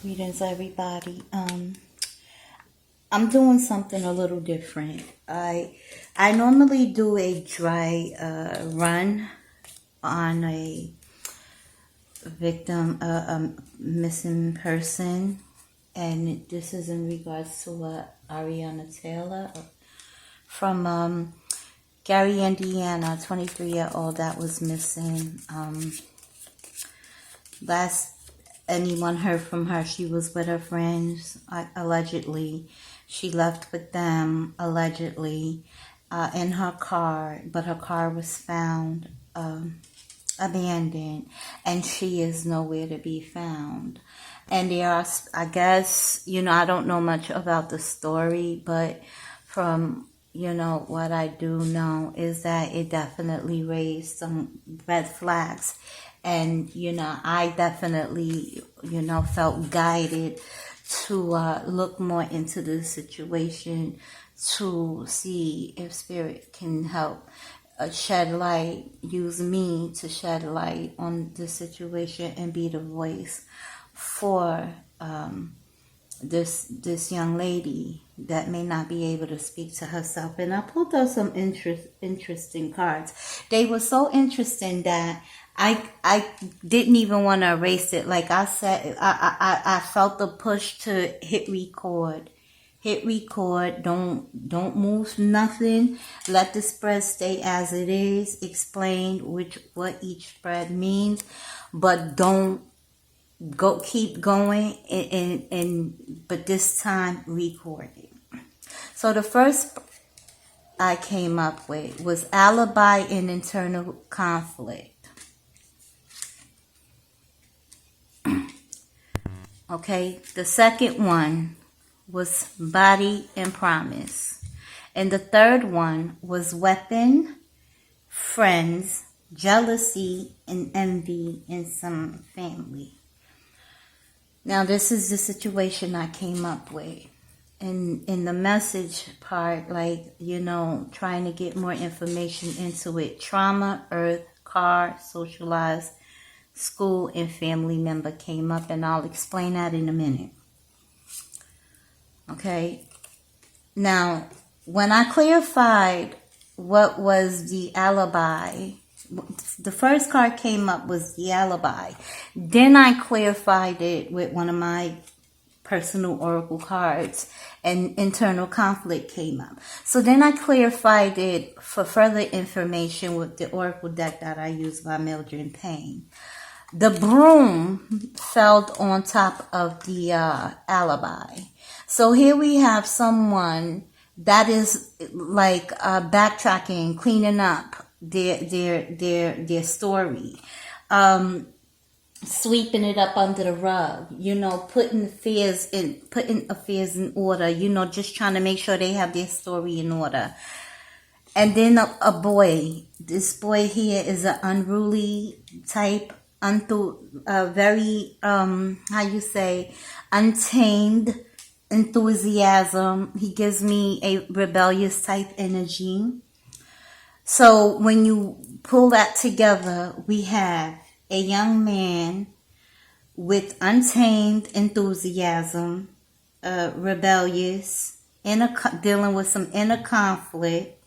Greetings, everybody. I'm doing something a little different. I normally do a dry run on a victim, a missing person, and this is in regards to Ariana Taylor from Gary, Indiana, 23-year-old that was missing. Last anyone heard from her, she was with her friends, allegedly. She left with them, allegedly, in her car, but her car was found abandoned, and she is nowhere to be found. And there are, I guess, I don't know much about the story, but from what I do know is that it definitely raised some red flags. And, I definitely, felt guided to look more into the situation to see if Spirit can help shed light, use me to shed light on the situation and be the voice for this young lady that may not be able to speak to herself. And I pulled out some interesting cards. They were so interesting that I didn't even want to erase it. Like I said, I felt the push to hit record. Hit record. Don't move nothing. Let the spread stay as it is. Explain what each spread means, but don't keep going but this time record it. So the first I came up with was alibi and internal conflict. Okay, the second one was body and promise. And the third one was weapon, friends, jealousy, and envy in some family. Now, this is the situation I came up with. In the message part, trying to get more information into it. Trauma, earth, car, socialized, school, and family member came up, and I'll explain that in a minute. Okay. Now, when I clarified what was the alibi, the first card came up was the alibi. Then I clarified it with one of my personal oracle cards, and internal conflict came up. So then I clarified it for further information with the oracle deck that I use by Mildred Payne. The broom fell on top of the alibi. So here we have someone that is like backtracking, cleaning up their story, sweeping it up under the rug, putting affairs in order, just trying to make sure they have their story in order. And then a boy, this boy here is an unruly type, very untamed enthusiasm. He gives me a rebellious type energy. So when you pull that together, we have a young man with untamed enthusiasm, rebellious, dealing with some inner conflict,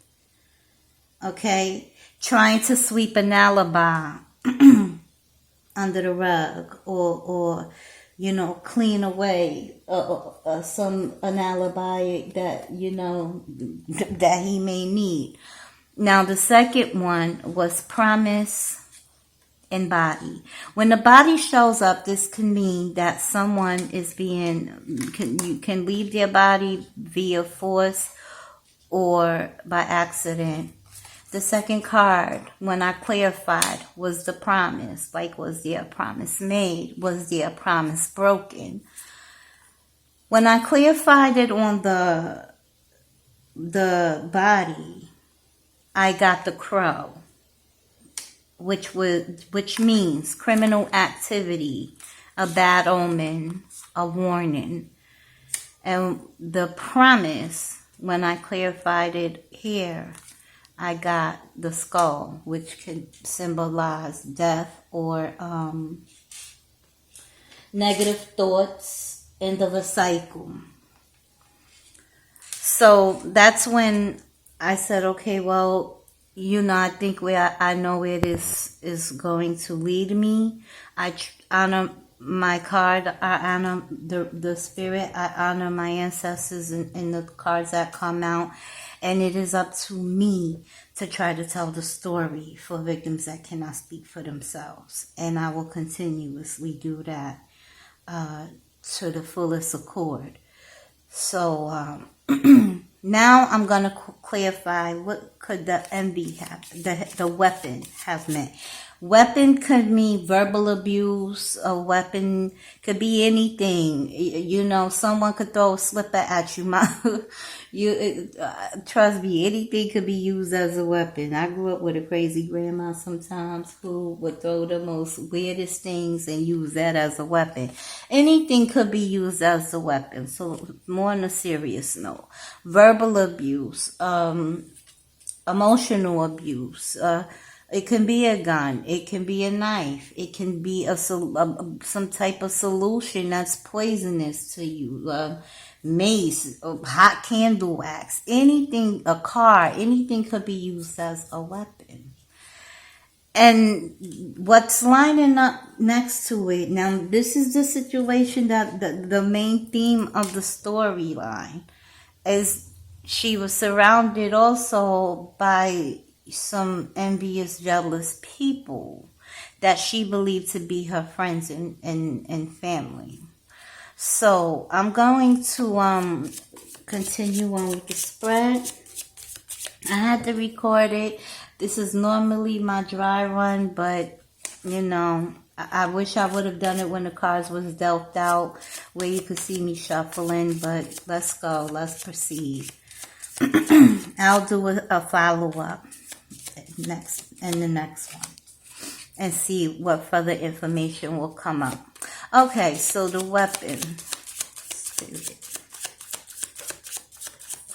okay, trying to sweep an alibi under the rug or clean away an alibi that, that he may need. Now, the second one was promise and body. When the body shows up, this can mean that someone is can leave their body via force or by accident. The second card, when I clarified, was the promise. Like, was there a promise made? Was there a promise broken? When I clarified it on the body, I got the crow, which means criminal activity, a bad omen, a warning. And the promise, when I clarified it here, I got the skull, which can symbolize death or negative thoughts, end of a cycle. So that's when I said, okay, well, I think I know where this is going to lead me. I honor my card. I honor the spirit. I honor my ancestors in the cards that come out. And it is up to me to try to tell the story for victims that cannot speak for themselves. And I will continuously do that to the fullest accord. So now I'm going to clarify what could the envy have, the weapon have meant. Weapon could mean verbal abuse. A weapon could be anything. Someone could throw a slipper at you. Trust me, anything could be used as a weapon. I grew up with a crazy grandma sometimes who would throw the most weirdest things and use that as a weapon. Anything could be used as a weapon. So more on a serious note. Verbal abuse, emotional abuse, it can be a gun. It can be a knife. It can be some type of solution that's poisonous to you. Mace, hot candle wax, anything, a car, anything could be used as a weapon. And what's lining up next to it, now this is the situation that the main theme of the storyline is. She was surrounded also by some envious, jealous people that she believed to be her friends and family. So I'm going to continue on with the spread. I had to record it. This is normally my dry run, but I wish I would have done it when the cards was dealt out, where you could see me shuffling. But let's go. Let's proceed. I'll do a follow-up in the next one and see what further information will come up. Okay, so the weapon.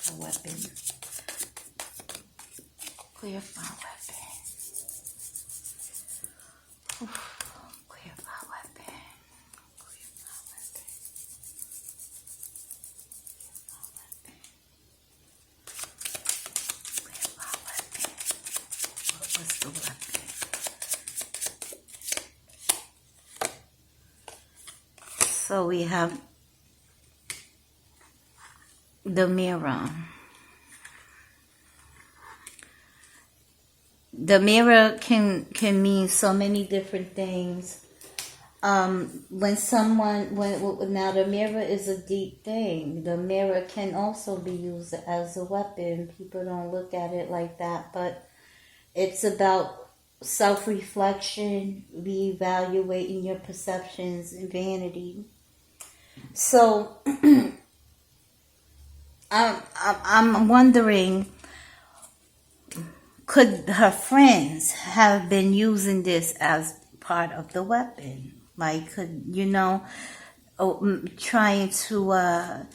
The weapon. Clarify weapon. Clarify weapon. What's the weapon? So we have the mirror. The mirror can mean so many different things. Now the mirror is a deep thing. The mirror can also be used as a weapon. People don't look at it like that, but it's about self-reflection, reevaluating your perceptions and vanity. So I'm wondering, could her friends have been using this as part of the weapon? Like, trying to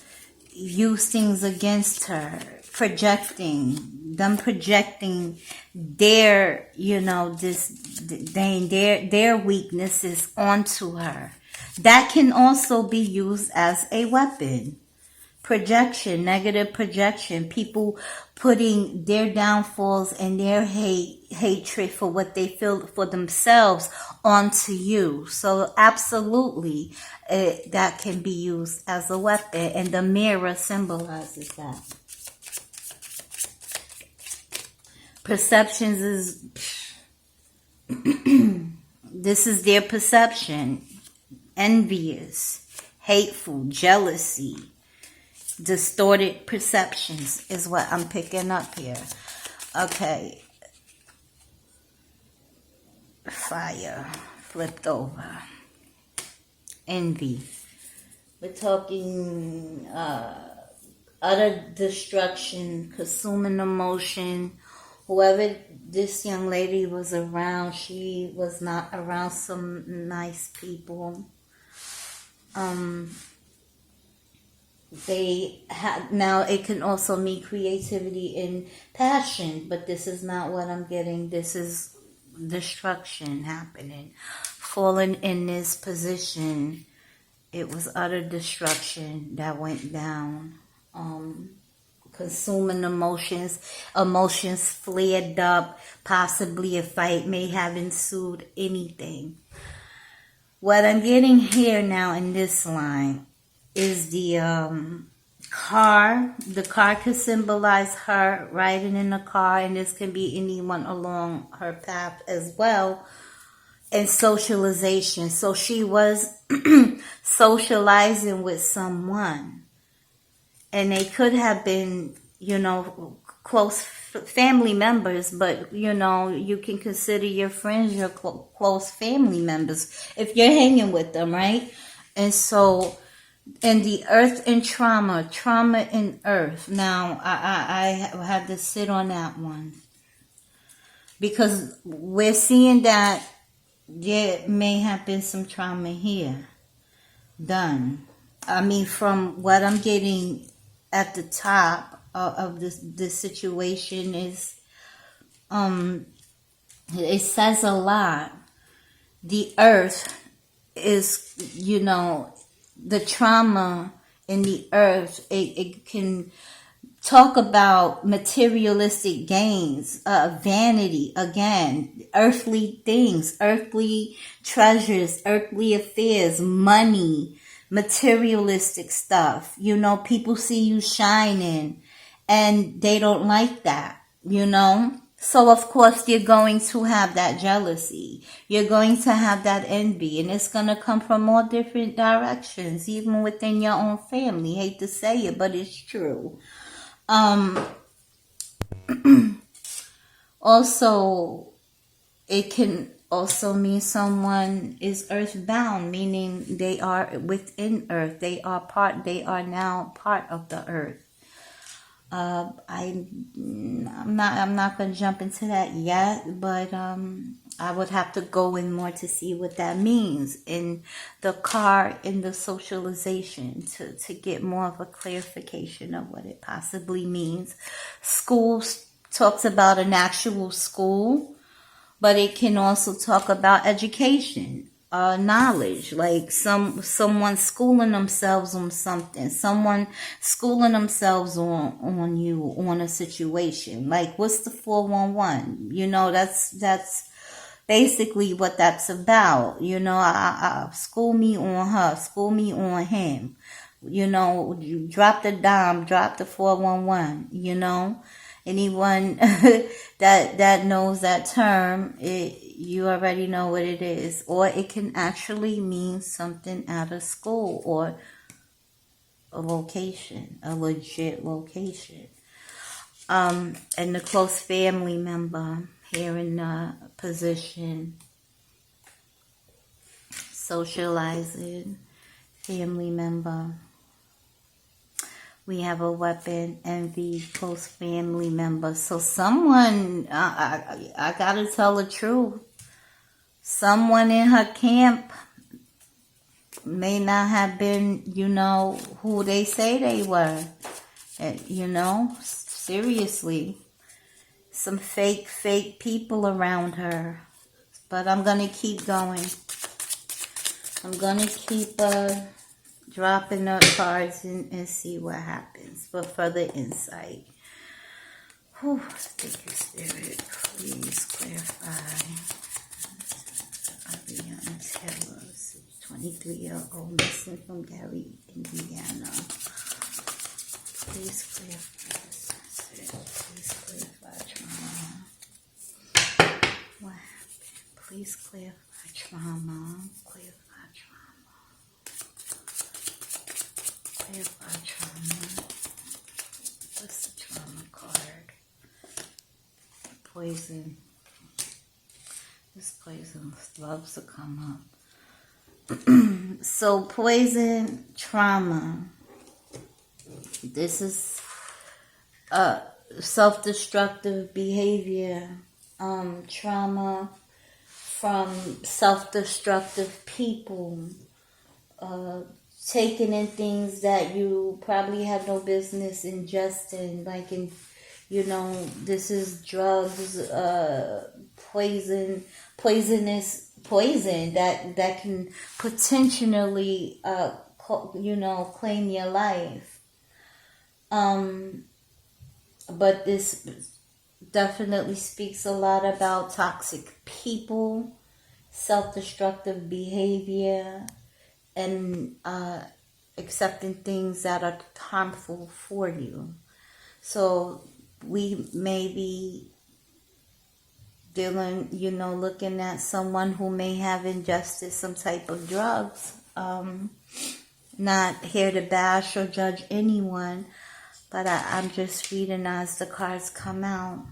use things against her, projecting their, their weaknesses onto her. That can also be used as a weapon. Projection, negative projection, people putting their downfalls and their hatred for what they feel for themselves onto you. So absolutely, that can be used as a weapon, and the mirror symbolizes that. Perceptions is this is their perception. Envious, hateful, jealousy, distorted perceptions is what I'm picking up here. Okay. Fire flipped over. Envy. We're talking utter destruction, consuming emotion. Whoever this young lady was around, she was not around some nice people. Now it can also mean creativity and passion, but this is not what I'm getting. This is destruction happening. Falling in this position It was utter destruction that went down. Consuming emotions flared up, possibly a fight may have ensued, anything. What I'm getting here now in this line is the car. The car could symbolize her riding in a car, and this can be anyone along her path as well. And socialization. So she was socializing with someone. And they could have been, close family members, but, you can consider your friends your close family members if you're hanging with them, right? And so, and the earth and trauma and earth. Now, I had to sit on that one. Because we're seeing that there may have been some trauma here done. I mean, from what I'm getting at the top of this situation is, it says a lot. The earth is, the trauma in the earth, it can talk about materialistic gains, vanity, again, earthly things, earthly treasures, earthly affairs, money, materialistic stuff. People see you shining and they don't like that, So of course you're going to have that jealousy. You're going to have that envy, and it's going to come from all different directions, even within your own family. Hate to say it, but it's true. Also, it can also mean someone is earthbound, meaning they are within earth. They are now part of the earth. I'm not going to jump into that yet, but I would have to go in more to see what that means in the car, in the socialization, to get more of a clarification of what it possibly means. School talks about an actual school, but it can also talk about education, knowledge, like someone schooling themselves on something, someone schooling themselves on you, on a situation. Like, what's the 411? That's basically what that's about. School me on her, school me on him. You drop the dime, drop the 411, Anyone that knows that term, you already know what it is. Or it can actually mean something out of school or a location, a legit location. And the close family member here in the position, socializing, family member. We have a weapon, envy, close family member. So someone, I gotta tell the truth. Someone in her camp may not have been, who they say they were. Seriously. Some fake people around her. But I'm gonna keep going. I'm gonna keep, dropping up cards and see what happens for further insight. Whew, thank you, Spirit. Please clarify. Ariana Taylor, 23-year-old missing from Gary, Indiana. Please clarify. Please clarify trauma. What happened? Please clarify trauma. Clarify trauma. What's the trauma card? Poison. This poison loves to come up. So poison, trauma. This is self-destructive behavior. Trauma from self-destructive people. Taking in things that you probably have no business ingesting, like this is drugs, poison that can potentially claim your life. But this definitely speaks a lot about toxic people, self-destructive behavior, and accepting things that are harmful for you. So we may be dealing, looking at someone who may have ingested some type of drugs. Not here to bash or judge anyone, but I'm just reading as the cards come out.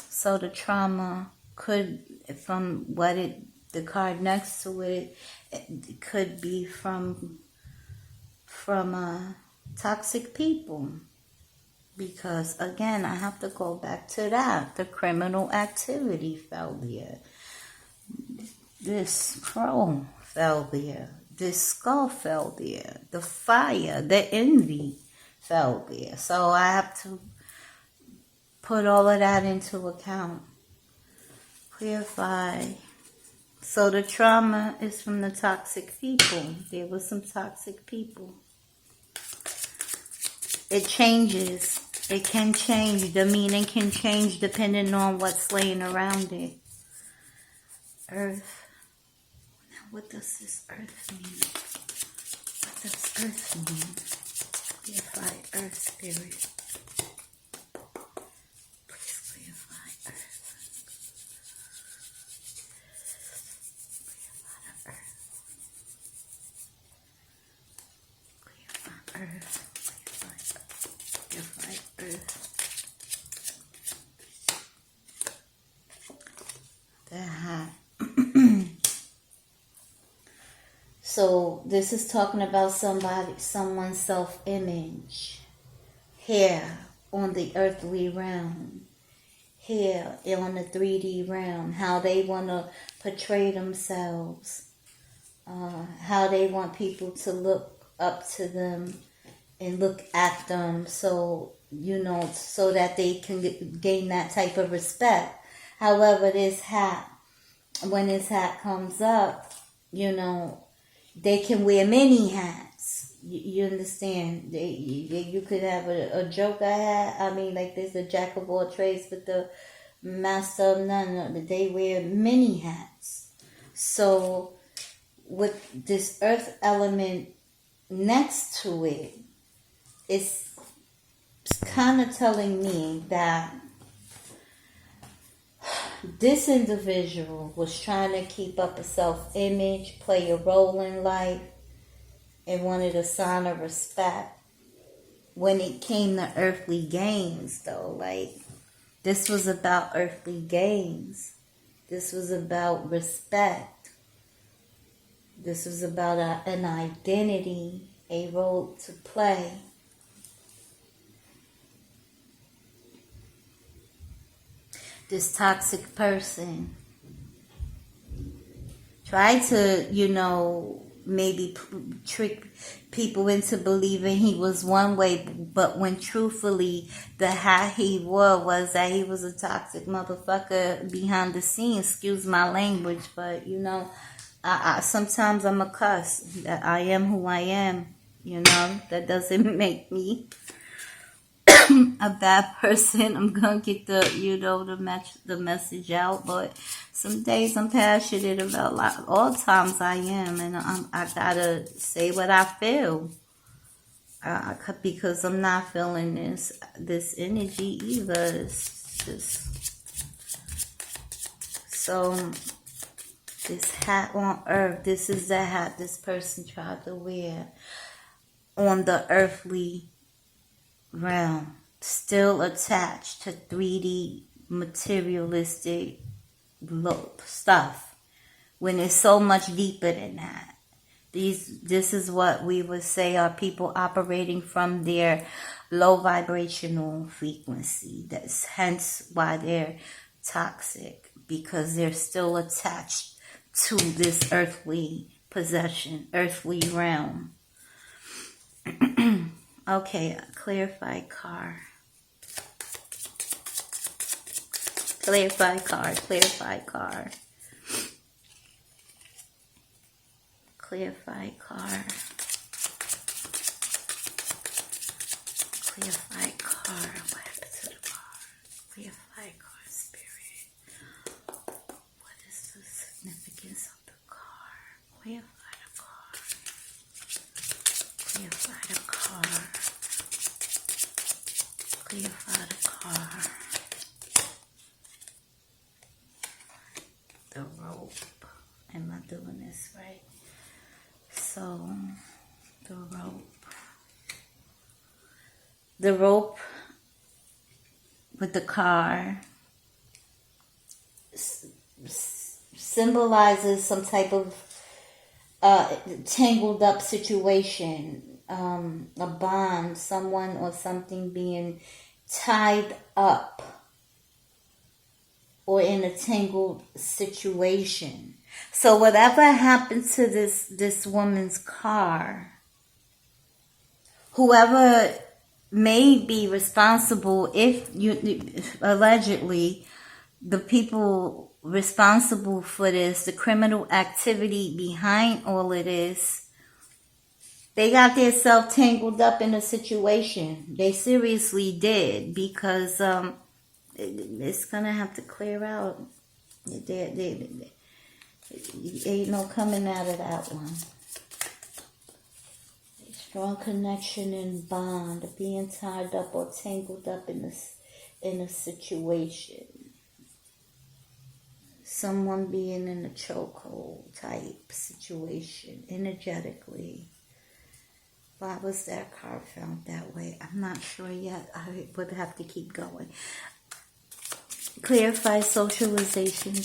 So the trauma could, from the card next to it could be from toxic people. Because again, I have to go back to that. The criminal activity fell there. This crow fell there. This skull fell there. The fire, the envy fell there. So I have to put all of that into account. Clarify. So the trauma is from the toxic people. There were some toxic people. It changes. It can change. The meaning can change depending on what's laying around it. Earth. Now what does this earth mean? What does earth mean? Clarify earth spirit. Please clarify earth. Clarify earth. So this is talking about someone's self-image here on the earthly realm, here on the 3D realm, how they want to portray themselves, how they want people to look up to them and look at them, so that they can gain that type of respect. However, when this hat comes up, they can wear many hats. You understand? You could have a joker hat. I mean, like there's a jack of all trades, but the master of none. They wear many hats. So with this earth element next to it, it's kind of telling me that this individual was trying to keep up a self-image, play a role in life, and wanted a sign of respect. When it came to earthly gains, though, like, this was about earthly gains. This was about respect. This was about an identity, a role to play. This toxic person tried to, maybe trick people into believing he was one way, but when truthfully the hat he wore was that he was a toxic motherfucker behind the scenes. Excuse my language, but I sometimes I'm a cuss. That I am who I am. That doesn't make me a bad person. I'm gonna get the message out, but some days I'm passionate about all times I am, and I gotta say what I feel, because I'm not feeling this energy either. It's just, so this hat on earth, this is the hat this person tried to wear on the earthly realm, still attached to 3D materialistic stuff, when it's so much deeper than that. This is what we would say are people operating from their low vibrational frequency. That's hence why they're toxic, because they're still attached to this earthly possession, earthly realm. Okay, clarify car. Clarify card, clarify card. Clarify card. Clarify card. What happened to the card? Clarify card, spirit. What is the significance of the card? Clarify the card. Clarify the card. Clarify the card. The rope. Am I doing this right? So, the rope. The rope with the car symbolizes some type of tangled up situation, a bond, someone or something being tied up or in a tangled situation. So whatever happened to this woman's car, whoever may be responsible, if you allegedly, the people responsible for this, the criminal activity behind all of this, they got themselves tangled up in a situation. They seriously did, because it's gonna have to clear out. Ain't no coming out of that one. Strong connection and bond, being tied up or tangled up in a situation. Someone being in a chokehold type situation, energetically. Why was that card found that way? I'm not sure yet. I would have to keep going. Clarify socialization.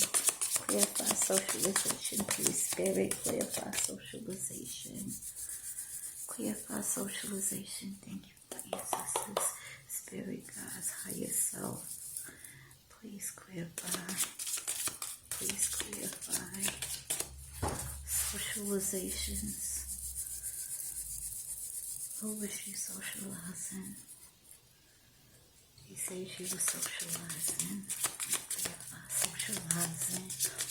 Clarify socialization, please. Spirit, clarify socialization. Clarify socialization. Thank you for your assistance. Spirit, God's higher self. Please clarify. Please clarify. Socializations. Who was she socializing? He said she was socializing. Clarify socializing.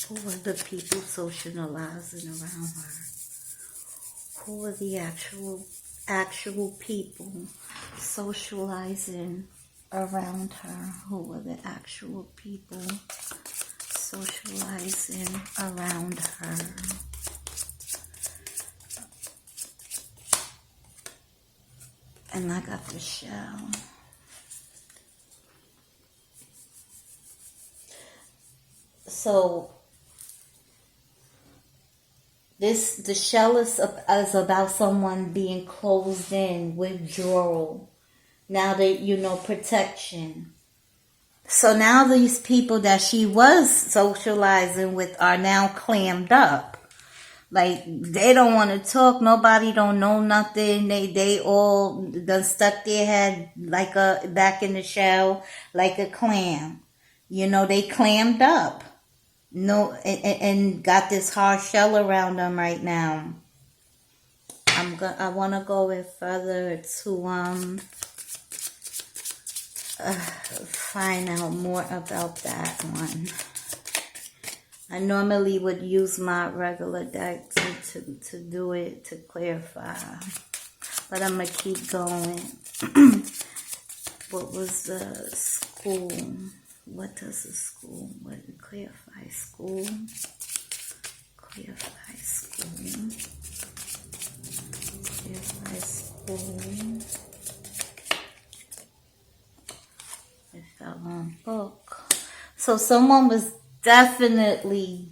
Who were the people socializing around her? Who were the actual people socializing around her? Who were the actual people socializing around her? And I got the shell. So the shell is about someone being closed in, withdrawal. Now that protection. So now these people that she was socializing with are now clammed up. Like, they don't want to talk. Nobody don't know nothing. They all done stuck their head back in the shell like a clam. They clammed up. No, and got this hard shell around them right now. I want to go in further to find out more about that one. I normally would use my regular deck to do it, to clarify. But I'm going to keep going. What was the school? What does the school? Clarify school. Clarify school. Clarify school. It fell on book. So someone was definitely,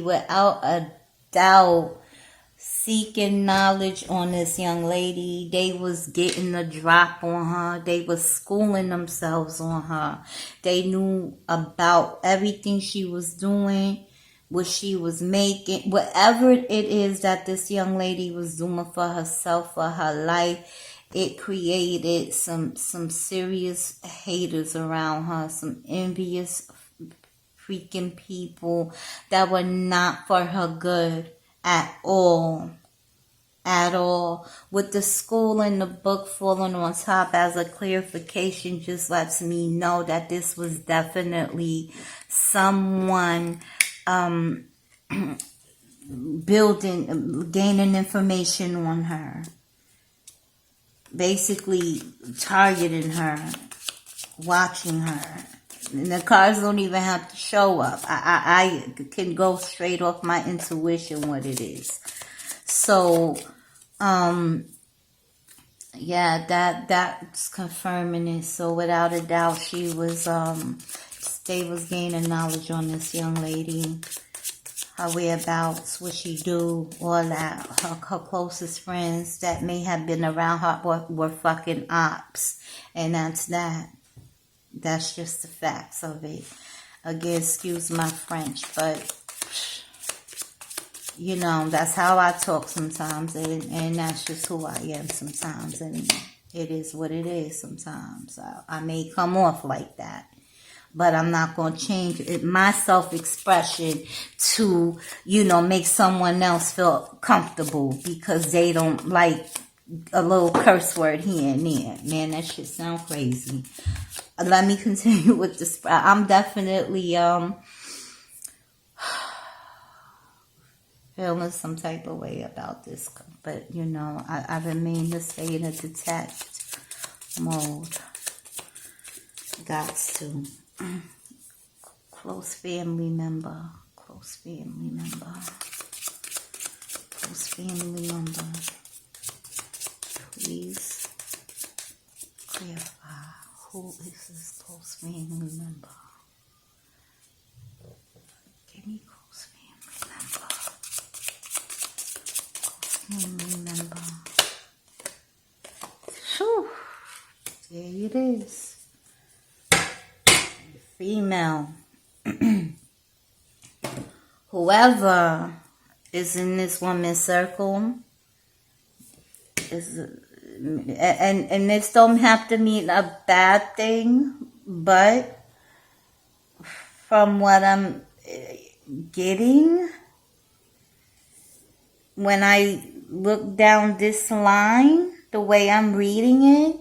without a doubt, seeking knowledge on this young lady. They was getting a drop on her. They was schooling themselves on her. They knew about everything she was doing, what she was making, whatever it is that this young lady was doing for herself, for her life. It created some serious haters around her, some envious freaking people that were not for her good at all. with the school and the book falling on top as a clarification just lets me know that this was definitely someone gaining information on her, basically targeting her, watching her. And the cards don't even have to show up. I can go straight off my intuition what it is. So, yeah, that's confirming it. So without a doubt, they was gaining knowledge on this young lady. Her whereabouts, what she do, all that. Her closest friends that may have been around her were fucking ops. And that's that. That's just the facts of it. Again, excuse my French, but you know, that's how I talk sometimes, and that's just who I am sometimes, and it is what it is sometimes. I may come off like that, but I'm not going to change my self-expression to, you know, make someone else feel comfortable because they don't like a little curse word here and there. Man, that shit sound crazy. Let me continue with the spread. I'm definitely feeling some type of way about this, but you know, I remain to stay in a detached mode. Got to. Close family member. Close family member. Close family member. Please clarify who is this close family member. Give me close family member. Close family member. Whew. There it is. Female. Whoever is in this woman's circle is, and this don't have to mean a bad thing, but from what I'm getting, when I look down this line, the way I'm reading it,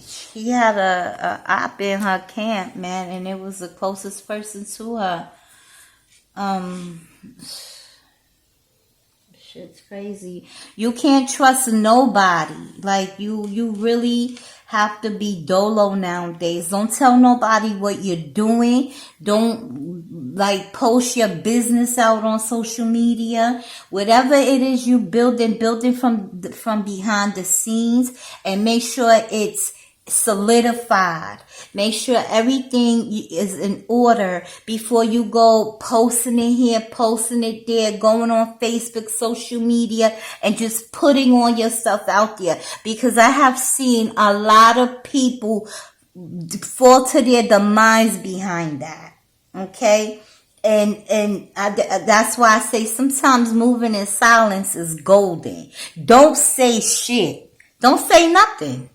she had a op in her camp, man, and it was the closest person to her. Shit's crazy. You can't trust nobody. Like, you really have to be dolo nowadays. Don't tell nobody what you're doing. Don't, like, post your business out on social media. Whatever it is you building from behind the scenes, and make sure it's solidified. Make sure everything is in order before you go posting it here, posting it there, going on Facebook, social media, and just putting all your stuff out there. Because I have seen a lot of people fall to their demise behind that. Okay? And that's why I say sometimes moving in silence is golden. Don't say shit. Don't say nothing.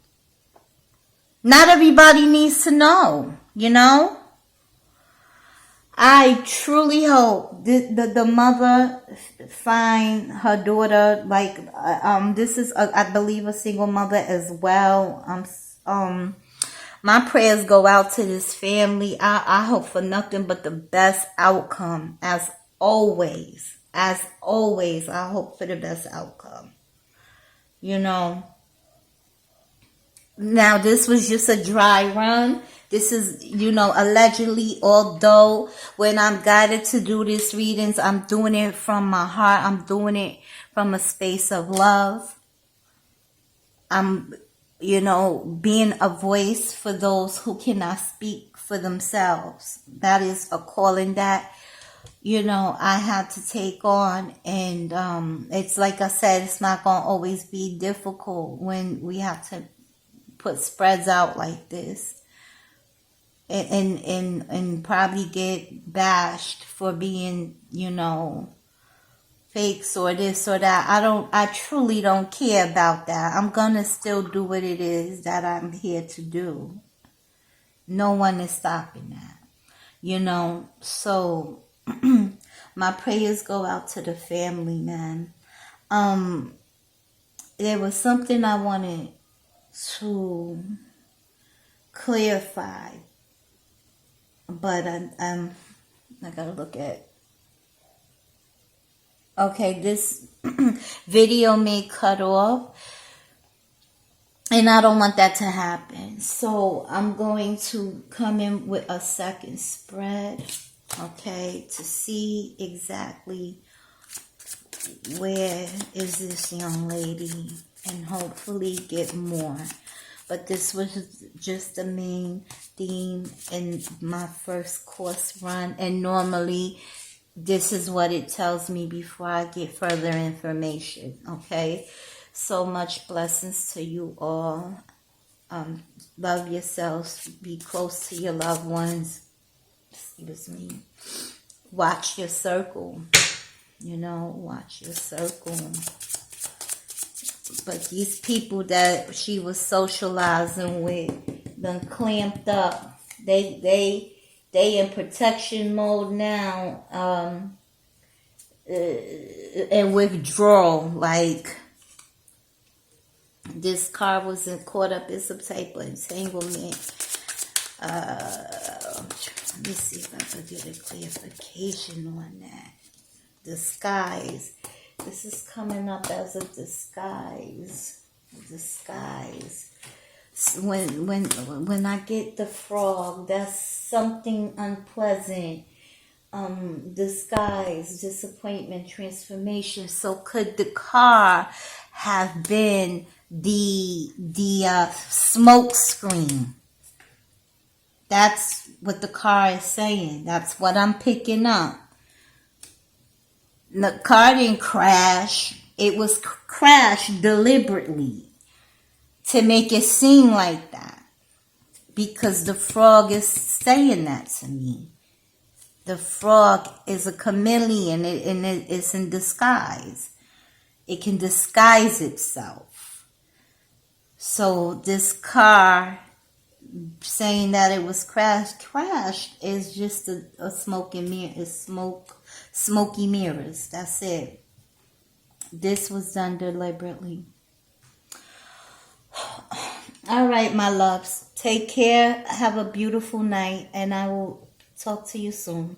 Not everybody needs to know, you know? I truly hope the mother find her daughter, like, this is, I believe, a single mother as well. My prayers go out to this family. I hope for nothing but the best outcome, as always. As always, I hope for the best outcome. You know? Now, this was just a dry run. This is, you know, allegedly, although when I'm guided to do these readings, I'm doing it from my heart. I'm doing it from a space of love. I'm, you know, being a voice for those who cannot speak for themselves. That is a calling that, you know, I had to take on. And it's like I said, it's not going to always be difficult when we have to put spreads out like this, and probably get bashed for being, you know, fakes or this or that. I truly don't care about that. I'm gonna still do what it is that I'm here to do. No one is stopping that, you know. So My prayers go out to the family, man. There was something I wanted to clarify, but I gotta look at. Okay, this video may cut off, and I don't want that to happen. So I'm going to come in with a second spread, okay, to see exactly where is this young lady, and hopefully get more. But this was just the main theme in my first course run, and normally this is what it tells me before I get further information, okay? So much blessings to you all. Love yourselves. Be close to your loved ones. Excuse me. Watch your circle. You know, watch your circle. But these people that she was socializing with done clamped up. They in protection mode now. And withdrawal. Like, this car wasn't caught up in some type of entanglement. Let me see if I could get a clarification on that. Disguise. This is coming up as a disguise. Disguise. When I get the frog, that's something unpleasant. Disguise, disappointment, transformation. So could the car have been the smoke screen? That's what the car is saying. That's what I'm picking up. The car didn't crash. It was crashed deliberately to make it seem like that. Because the frog is saying that to me. The frog is a chameleon, and it's in disguise. It can disguise itself. So this car saying that it was crashed is just a smoke and mirror. Smoky mirrors. That's it. This was done deliberately. All right, my loves. Take care. Have a beautiful night, and I will talk to you soon.